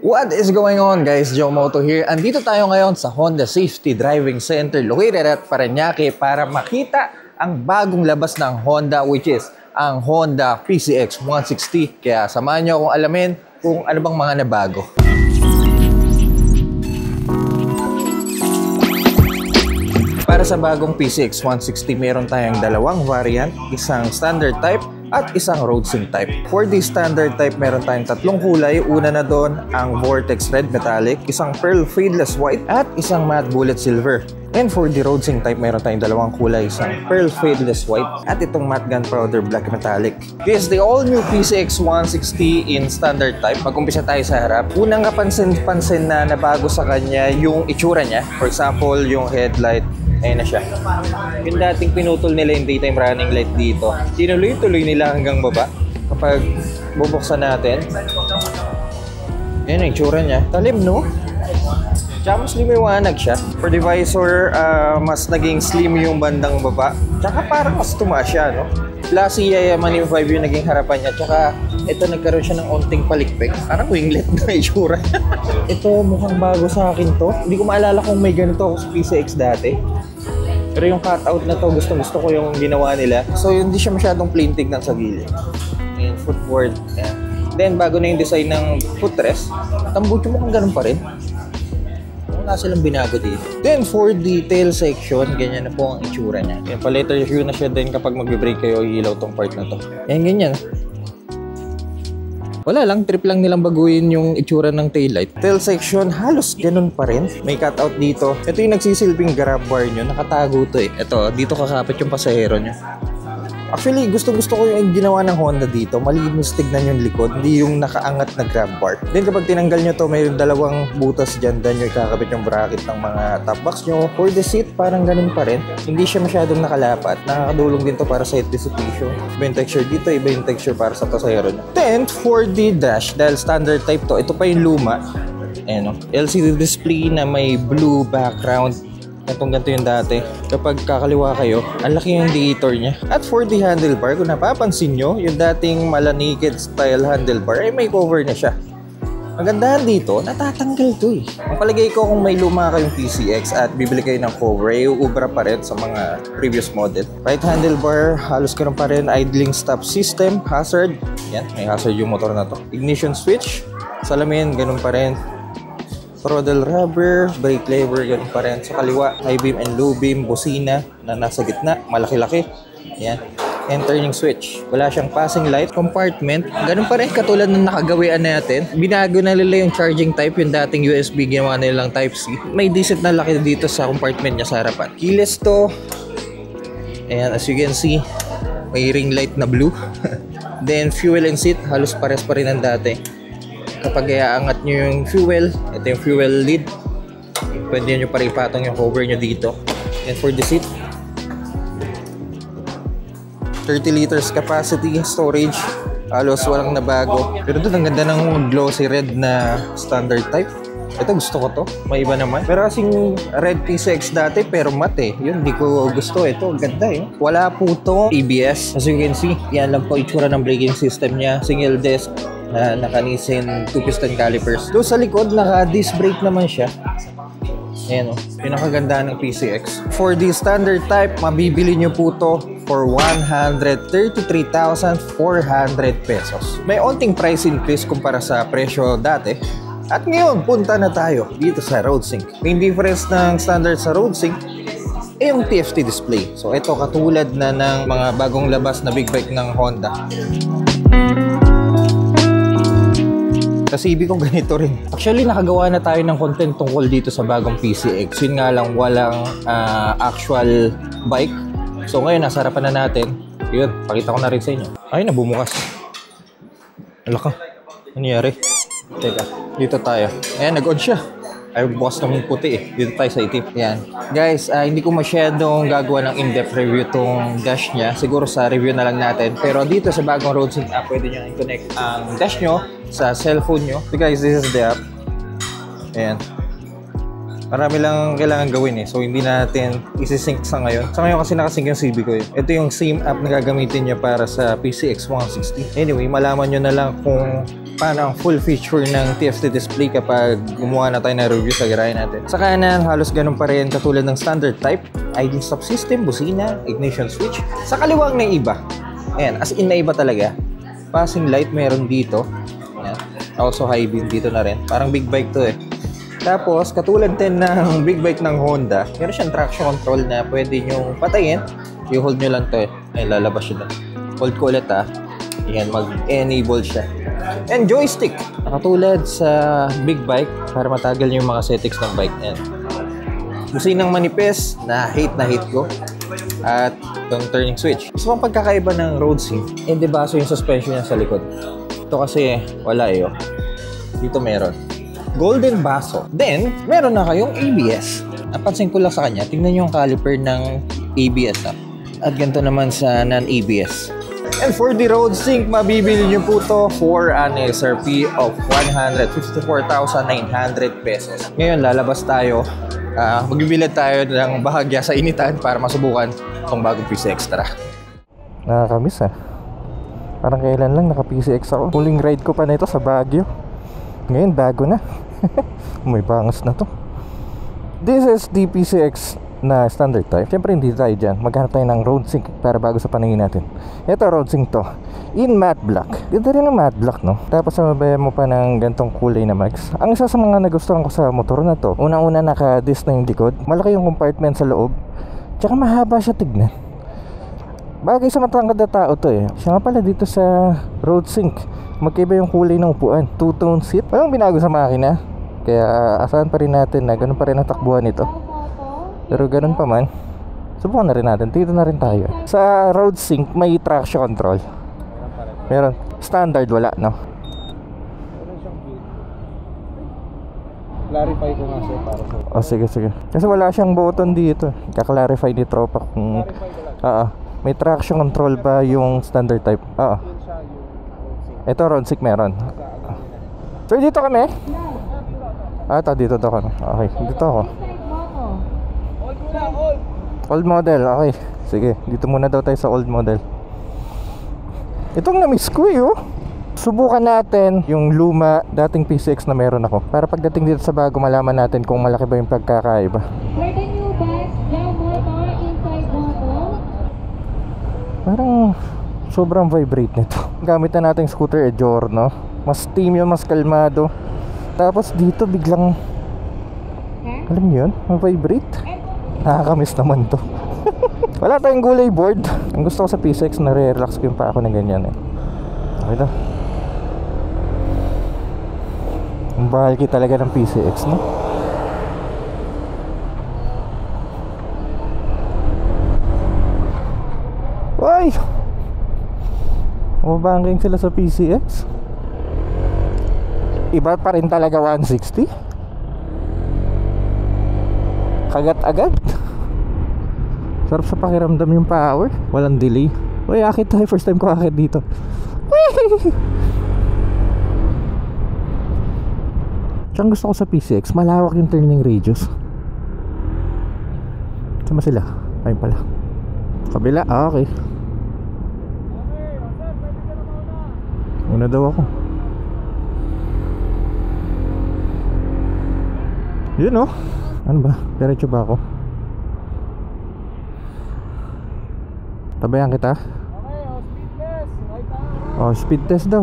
What is going on guys? Joe Moto here. Andito tayo ngayon sa Honda Safety Driving Center located at Parañaque para makita ang bagong labas ng Honda, which is ang Honda PCX 160. Kaya samahan nyo akong alamin kung ano bang mga nabago. Para sa bagong PCX 160, meron tayong dalawang variant, isang standard type at isang road sync type. For the standard type, meron tayong tatlong kulay. Una na doon ang Vortex Red Metallic, isang Pearl Fadeless White, at isang Matte Bullet Silver. And for the road sync type, meron tayong dalawang kulay, isang Pearl Fadeless White at itong Matte Gunpowder Black Metallic. This is the all-new PCX 160 in standard type. Mag-umpisa tayo sa harap. Unang kapansin-pansin na nabago sa kanya yung itsura niya. For example, yung headlight. Ayan na siya. Yung dating pinutol nila yung daytime running light dito, tinuloy-tuloy nila hanggang baba. Kapag bubuksan natin, ayan ang itsura niya. Talim, no? Tsaka mas lumiwanag siya. For the visor, mas naging slim yung bandang baba. Tsaka parang mas tumaas siya, no? Classy Yayaman yung 5 yung naging harapan niya. Tsaka ito nagkaroon siya ng onting palikpik. Parang winglet na itsura. Ito mukhang bago sa akin to. Hindi ko maalala kung may ganito ako sa PCX dati. Pero yung cutout na to, gusto ko yung ginawa nila. So hindi siya masyadong plain tignan sa gilid. Yung footboard. Ayan. Then bago na yung design ng footrest, tambucho mukhang ganun pa rin. Wala silang binago dito. Then for the tail section, ganyan na po ang itsura niya. Yan, pa-letter view na siya din kapag mag-brake kayo, ilaw tong part na to. Yan, ganyan. Wala lang, trip lang nilang baguhin yung itsura ng taillight. Tail section, halos ganun pa rin. May cutout dito. Ito yung nagsisilbing grab bar nyo. Nakatago to eh. Ito, dito kakapit yung pasahero nyo. Actually, gusto ko yung ginawa ng Honda dito. Malinis tignan yung likod, hindi yung nakaangat na grab bar. Then kapag tinanggal nyo to, may dalawang butas dyan. Then yung kakapit yung bracket ng mga top box nyo. For the seat, parang ganun pa rin. Hindi siya masyadong nakalapat. Nakakadulong din to para sa heat dissipation. Iba yung texture dito, iba yung texture para sa pasahero nyo. Then, for the dash, dahil standard type to, ito pa yung luma. Ayan o. LCD display na may blue background. Ganto yung dati. Kapag kakaliwa kayo, ang laki yung indicator niya. At for the handlebar, kung napapansin nyo, yung dating mala-naked style handlebar, ay may cover na siya. Ang gandahan dito, natatanggal to eh. Ang palagay ko kung may luma kayong PCX at bibili kayo ng cover, ay uubra pa rin sa mga previous model. Right handlebar, halos ganun pa rin. Idling stop system, hazard. Yan, may hazard yung motor na to. Ignition switch, salamin, ganun pa rin. Throttle rubber, brake lever, ganun pa rin. Sa kaliwa, high beam and low beam, busina na nasa gitna, malaki-laki. Yan. And turning switch. Wala siyang passing light. Compartment, ganun pa rin katulad ng nakagawian natin. Binago na nila yung charging type, yung dating USB, ginawa nilang type C. May decent na laki dito sa compartment niya sa harapan. Keyless to. Ayan, as you can see, may ring light na blue. Then, fuel and seat, halos pares pa rin ang dati. Kapag iaangat nyo yung fuel, ito yung fuel lid. Pwede nyo pa rin ipatong yung cover nyo dito. And for the seat, 30 liters capacity storage. Halos walang nabago. Pero doon ang ganda ng glossy red na standard type. Ito gusto ko to. May iba naman. Pero kasing red PCX dati pero matte eh. Yun, di ko gusto. Ito, ganda eh. Wala po to ABS. As you can see, yan lang po itsura ng braking system niya. Single disc na naka-Nissin 2-piston calipers. Doon sa likod, naka-disc brake naman siya. Ayan o, pinakaganda ng PCX. For the standard type, mabibili nyo po to for 133,400 pesos. May onting price increase kumpara sa presyo dati. At ngayon, punta na tayo dito sa road sync. Main difference ng standard sa road sync ay yung TFT display. So ito, katulad na ng mga bagong labas na big bike ng Honda. Kasi ibig kong ganito rin. Actually, nakagawa na tayo ng content tungkol dito sa bagong PCX. Yun nga lang, walang actual bike. So ngayon, nasa harapan na natin. Yun, pakita ko na rin sa inyo. Ay, nabumukas. Alaka, nangyari? Teka, dito tayo. Ayan, nag-on siya. Ay, bukas naman puti eh. Dito tayo sa itim. Yan. Guys, hindi ko masyadong gagawa ng in-depth review tong dash niya. Siguro sa review na lang natin. Pero dito sa bagong road sync app, pwede nyo i-connect ang dash nyo sa cellphone nyo. So guys, this is the app. Ayan. Marami lang kailangan gawin eh. So hindi natin isi-sync sa ngayon. Sa ngayon kasi nakasync yung CB ko eh. Ito yung same app na gagamitin niya para sa PCX 160. Anyway, malaman nyo na lang kung paano ang full feature ng TFT display kapag gumawa na tayo ng review sa garahe natin. Sa kanan, halos ganun pa rin katulad ng standard type. Idle stop system, busina, ignition switch. Sa kaliwang na iba. Ayan, as in na iba talaga. Passing light meron dito. Ayan. Also high beam dito na rin. Parang big bike to eh. Tapos, katulad din ng big bike ng Honda, meron siyang traction control na pwede nyo patayin. I-hold nyo lang to eh. Ay, lalabas siya doon. Hold ko ulit ah. Ayan, mag-enable siya. And joystick. Katulad sa big bike, para matagal nyo yung mga settings ng bike. Ayan. Businang manipis, na hate ko. At itong turning switch. So, ang pagkakaiba ng road sync, hindi baso yung suspension niya sa likod. Ito kasi, wala eh. Oh. Dito meron. Golden baso. Then, meron na kayong ABS. Napansin ko lang sa kanya, tingnan nyo yung caliper ng ABS ah. At ganito naman sa non-ABS. And for the road sync, mabibili nyo po to for an SRP of 154,900 pesos. Ngayon, lalabas tayo. Magbibilad tayo ng bahagya sa initan para masubukan itong bagong PCX. Tara. Nakakamiss ah. Parang kailan lang naka-PCX ako. Huling ride ko pa na ito sa Baguio. Ngayon, bago na. May bangas na to. This is the PCX na standard type. Siyempre, hindi tayo dyan. Maghanap tayo ng road sync para bago sa paningin natin. Ito, road sync to. In matte black. Ganda rin ang matte black, no? Tapos, mabayan mo pa ng gantong kulay na mags. Ang isa sa mga nagustuhan ko sa motor na to, unang-una naka-disc na yung likod. Malaki yung compartment sa loob. Tsaka mahaba siya tignan. Bagay sa matangkad na tao to eh. Siya nga pala dito sa road sync. Magkaiba yung kulay ng upuan. Two-tone seat. Walang binago sa makina. Kaya asahan pa rin natin na ganun pa rin ang takbuhan nito. Pero ganun pa man, subukan na rin natin. Dito na rin tayo. Sa road sync, may traction control. Meron. Standard wala, no? Clarify ko nga sir para sa... Oh, sige. Kasi wala siyang button dito. Kaklarify ni tropa kung... may traction control ba yung standard type? Ito road sync meron. Sir, dito kami? Dito kami. Okay, dito ako. Old model, okay. Sige, dito muna daw tayo sa old model. Itong na-miss ko eh, oh. Subukan natin yung luma dating PCX na meron ako. Para pagdating dito sa bago, malaman natin kung malaki ba yung pagkakaiba. Parang sobrang vibrate nito. Gamit na natin scooter Giorno. Mas steam yun, mas kalmado. Tapos dito biglang, alam niyo yun, mag-vibrate. Nakakamiss naman to. Wala tayong gulay board. Ang gusto ko sa PCX, nare-relax ko yung pa ako na ganyan eh. Okay na. Ang bahal talaga ng PCX, no? Uy! Umabangking sila sa PCX. Iba pa rin talaga 160. Kagat agad. Sarap sa pakiramdam yung power. Walang delay. Uy, akit tayo. First time ko akit dito. Tsaka gusto ko sa PCX, malawak yung turning radius. Sama sila. Ayun pala. Kabila, okay. Una daw ako. Yun oh. Ano ba? Diretso ba ako? Tabayan kita? Okay, speed test. Right now. Oh, speed test daw.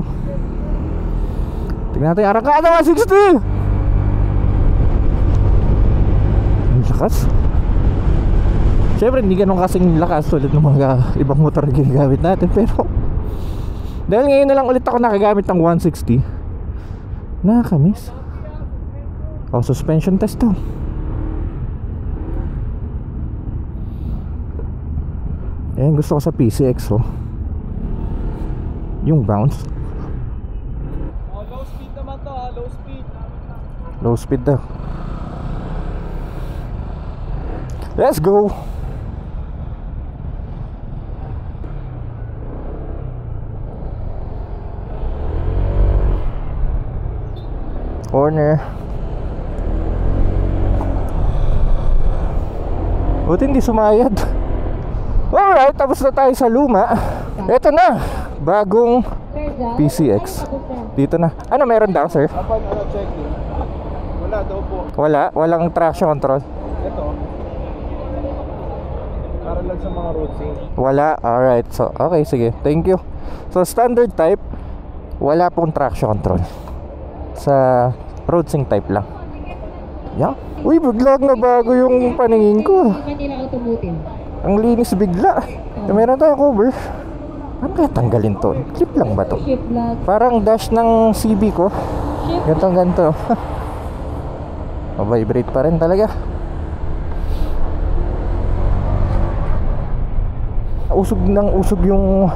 Tingnan natin yung arangkada 160. Ang lakas. Siyempre hindi ganun kasing lakas ulit ng mga ibang motor na ginagamit natin. Pero dahil ngayon na lang ulit ako nakagamit ng 160, nakakamiss. Oh, suspension test daw. Ayan, gusto ko sa PCX oh. Yung bounce. Oh, low speed naman to ha, low speed. Low speed daw. Let's go. Corner. Buti hindi sumayad. Alright, tapos na tayo sa luma. Ito na, bagong PCX. Dito na. Ano meron daw, sir? Upon checking, wala daw po. Wala? Walang traction control? Ito. Para lang sa mga road sync. Wala. Alright. So, okay, sige. Thank you. So, standard type, wala pong traction control. Sa road sync type lang. Yeah. Uy, biglang na bago yung paningin ko. Ang linis bigla. Meron tayong cover. Ano kaya tanggalin to? Clip lang ba to? Parang dash ng CB ko. Ganto. Vibrate pa rin talaga. Usog yung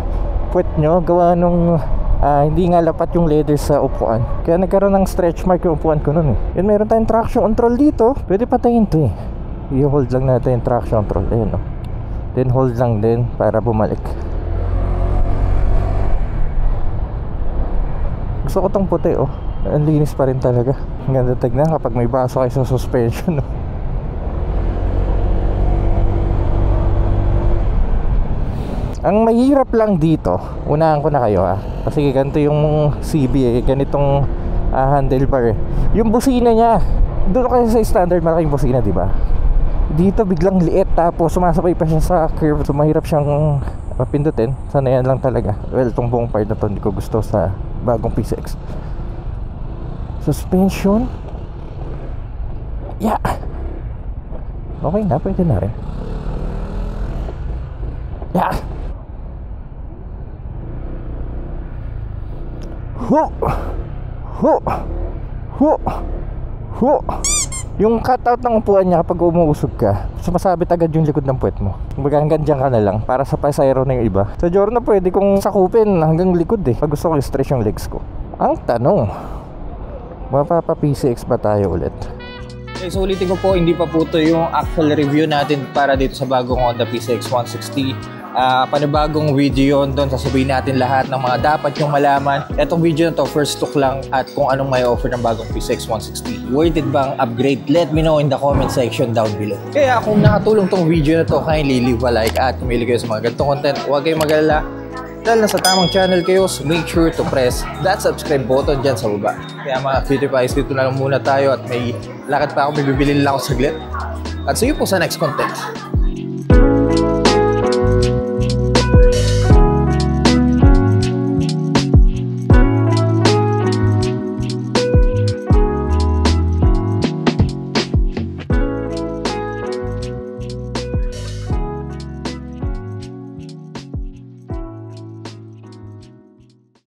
puwet nyo. Gawa nung hindi nga lapat yung leather sa upuan. Kaya nagkaroon ng stretch mark yung upuan ko nun eh. Yun, meron tayong traction control dito. Pwede patayin to eh. I-hold lang natin yung traction control. Ayun oh. Then hold lang din para bumalik. Gusto ko tong puti oh. Ang linis pa rin talaga. Ang ganda tignan kapag may baso kayo sa suspension oh. Ang mahirap lang dito, unahan ko na kayo ha. Kasi ganito yung CB eh, ganitong handlebar eh. Yung busina niya, doon kasi sa standard malaking busina, di ba? Dito biglang liit tapos sumasabay pa siya sa curve. So mahirap siyang pindutin. Sana yan lang talaga. Well, itong buong part na to hindi ko gusto sa bagong PCX. Suspension. Yeah. Okay na, pwede na rin. Yeah. Ho! Ho! Ho! Ho! Yung cutout ng upuan niya kapag umuusog ka, sumasabit agad yung likod ng puwet mo. Kumbaga hanggang dyan ka na lang para sa pasayro na yung iba. Sa Jorna pwede kong sakupin hanggang likod eh pag gusto ko i-stretch yung legs ko. Ang tanong, mapapa PCX ba tayo ulit? Okay, so ulitin ko po, hindi pa po ito yung actual review natin para dito sa bagong Honda PCX 160. Panibagong video yun, doon sasabihin natin lahat ng mga dapat yung malaman. Etong video na to, first look lang at kung anong may offer ng bagong PCX 160. Worth it bang upgrade? Let me know in the comment section down below. Kaya kung nakatulong tong video na to, kindly leave a like at kung mahilig kayo sa mga ganitong content, huwag kayong mag-alala. Dahil nasa tamang channel kayo, so make sure to press that subscribe button dyan sa baba. Kaya mga Cutie Pies, dito na lang muna tayo at may lakad pa ako, may bibili lang ako saglit. At see you po sa next content.